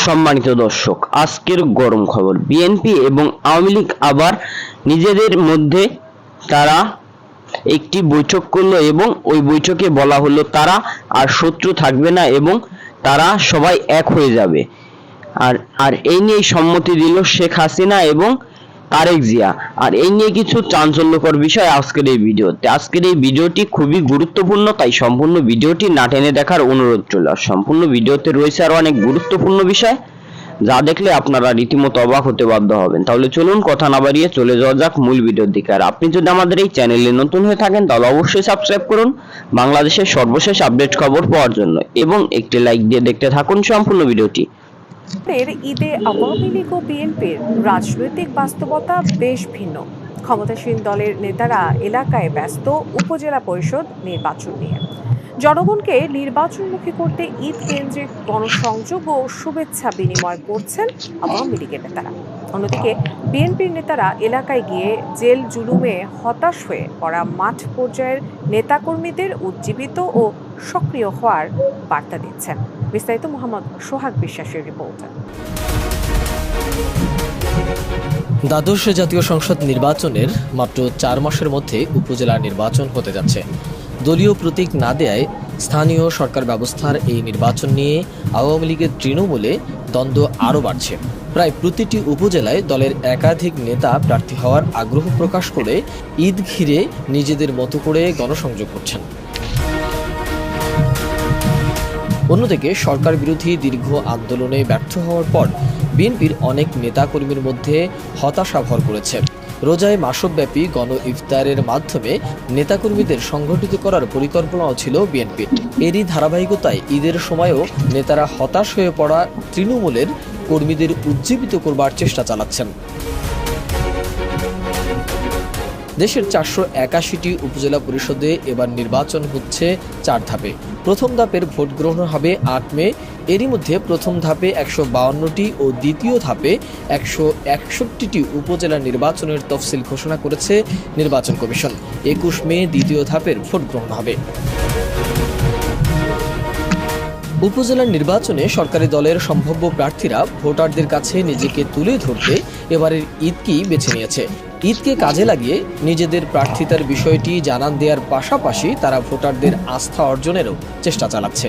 সম্মানিত দর্শক, আজকের গরম খবর। বিএনপি এবং আওয়ামী লীগ আবার নিজেদের মধ্যে তারা একটি বৈঠক করলো এবং ওই বৈঠকে বলা হলো তারা আর শত্রু থাকবে না এবং তারা সবাই এক হয়ে যাবে। আর আর এই নিয়ে সম্মতি দিল শেখ হাসিনা এবং তারেক জিয়া। আর এই নিয়ে কিছু চাঞ্চল্যকর বিষয় আজকের এই ভিডিওতে। আজকের এই ভিডিওটি খুবই গুরুত্বপূর্ণ, তাই সম্পূর্ণ ভিডিওটি না টেনে দেখার অনুরোধ রইল। আর সম্পূর্ণ ভিডিওতে রয়েছে আরো অনেক গুরুত্বপূর্ণ বিষয়, যা দেখলে আপনারা রীতিমতো অবাক হতে বাধ্য হবেন। তাহলে চলুন কথা না বাড়িয়ে চলে যাওয়া যাক মূল ভিডিওর দিকে। আর আপনি যদি আমাদের এই চ্যানেলে নতুন হয়ে থাকেন তাহলে অবশ্যই সাবস্ক্রাইব করুন বাংলাদেশের সর্বশেষ আপডেট খবর পাওয়ার জন্য, এবং একটি লাইক দিয়ে দেখতে থাকুন সম্পূর্ণ ভিডিওটি। ঈদে আওয়ামী লীগ ও বিএনপির রাজনৈতিক বাস্তবতা বেশ ভিন্ন। ক্ষমতাসীন দলের নেতারা এলাকায় ব্যস্ত উপজেলা পরিষদ নির্বাচন নিয়ে। জনগণকে নির্বাচনমুখী করতে ঈদ কেন্দ্রিক গণসংযোগ ও শুভেচ্ছা বিনিময় করছেন আওয়ামী লীগের নেতারা। অন্যদিকে বিএনপির নেতারা এলাকায় গিয়ে জেল জুলুমে হতাশ হয়ে পড়া মাঠ পর্যায়ের নেতাকর্মীদের উজ্জীবিত ও সক্রিয় হওয়ার বার্তা দিচ্ছেন। বিস্তারিত মোহাম্মদ সোহাগ বিশ্বাসের রিপোর্ট। দ্বাদশ জাতীয় সংসদ নির্বাচনের মাত্র 4 মাসের মধ্যে উপজেলা নির্বাচন হতে যাচ্ছে। দলীয় প্রতীক না দেয়ায় স্থানীয় সরকার ব্যবস্থার এই নির্বাচন নিয়ে আওয়ামী লীগের তৃণমূলে দ্বন্দ্ব আরও বাড়ছে। প্রায় প্রতিটি উপজেলায় দলের একাধিক নেতা প্রার্থী হওয়ার আগ্রহ প্রকাশ করে ঈদ ঘিরে নিজেদের মতো করে গণসংযোগ করছেন। অন্যদিকে সরকার বিরোধী দীর্ঘ আন্দোলনে ব্যর্থ হওয়ার পর বিএনপির অনেক নেতাকর্মীর মধ্যে হতাশা ভর করেছে। রোজায় মাসব্যাপী গণ ইফতারের মাধ্যমে নেতাকর্মীদের সংগঠিত করার পরিকল্পনাও ছিল বিএনপির। এরই ধারাবাহিকতায় ঈদের সময়ও নেতারা হতাশ হয়ে পড়া তৃণমূলের কর্মীদের উজ্জীবিত করবার চেষ্টা চালাচ্ছেন। দেশের 481টি উপজেলা পরিষদে এবার নির্বাচন হচ্ছে 4 ধাপে। প্রথম ধাপের ভোট গ্রহণ হবে 8 মে। এরই মধ্যে প্রথম ধাপে 152টি ও দ্বিতীয় ধাপে 161টি উপজেলা নির্বাচনের তফসিল ঘোষণা করেছে নির্বাচন কমিশন। 21 মে দ্বিতীয় ধাপের ভোট গ্রহণ হবে। উপজেলা নির্বাচনে সরকারি দলের সম্ভাব্য প্রার্থীরা ভোটারদের কাছে নিজেকে তুলে ধরতে এবারের ঈদকেই বেছে নিয়েছে। ঈদকে কাজে লাগিয়ে নিজেদের প্রার্থিতার বিষয়টি জানান দেওয়ার পাশাপাশি তারা ভোটারদের আস্থা অর্জনেরও চেষ্টা চালাচ্ছে।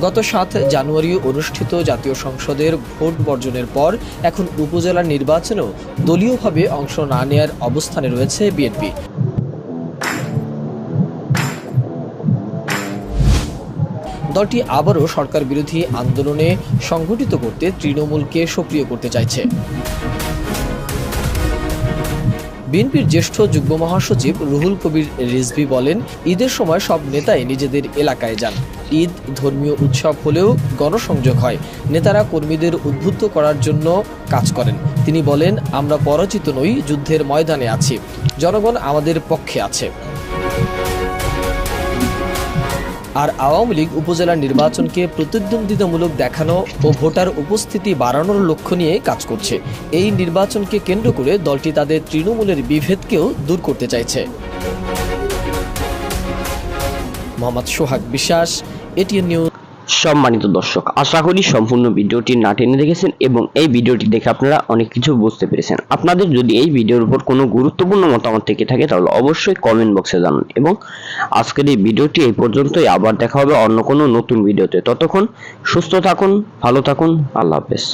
গত 7 জানুয়ারি অনুষ্ঠিত জাতীয় সংসদের ভোট বর্জনের পর এখন উপজেলা নির্বাচনেও দলীয়ভাবে অংশ না নেয়ার অবস্থানে রয়েছে বিএনপি। দলটি আবারও সরকার বিরোধী আন্দোলনে সংগঠিত করতে তৃণমূলকে সক্রিয় করতে চাইছে। বিএনপির জ্যেষ্ঠ যুগ্ম মহাসচিব রুহুল কবির রিজভী বলেন, ঈদের সময় সব নেতাই নিজেদের এলাকায় যান। ঈদ ধর্মীয় উৎসব হলেও গণসংযোগ হয়। নেতারা কর্মীদের উদ্বুদ্ধ করার জন্য কাজ করেন। তিনি বলেন, আমরা পরাজিত নই, যুদ্ধের ময়দানে আছি, জনগণ আমাদের পক্ষে আছে। আর আওয়ামী লীগ উপজেলা নির্বাচনকে প্রতিদ্বন্দ্বিতামূলক দেখানো ও ভোটার উপস্থিতি বাড়ানোর লক্ষ্য নিয়ে কাজ করছে। এই নির্বাচনকে কেন্দ্র করে দলটি তাদের তৃণমূলের বিভেদকেও দূর করতে চাইছে। মোহাম্মদ সোহাগ বিশ্বাস, এটিএন নিউজ। সম্মানিত দর্শক, আশা করি সম্পূর্ণ ভিডিওটি না টেনে দেখেছেন এবং এই ভিডিওটি দেখে আপনারা অনেক কিছু বুঝতে পেরেছেন। আপনাদের যদি এই ভিডিওর উপর কোনো গুরুত্বপূর্ণ মতামত থেকে থাকে তাহলে অবশ্যই কমেন্ট বক্সে জানান। এবং আজকের এই ভিডিওটি এই পর্যন্তই। আবার দেখা হবে অন্য কোনো নতুন ভিডিওতে। ততক্ষণ সুস্থ থাকুন, ভালো থাকুন, আল্লাহ হাফেজ।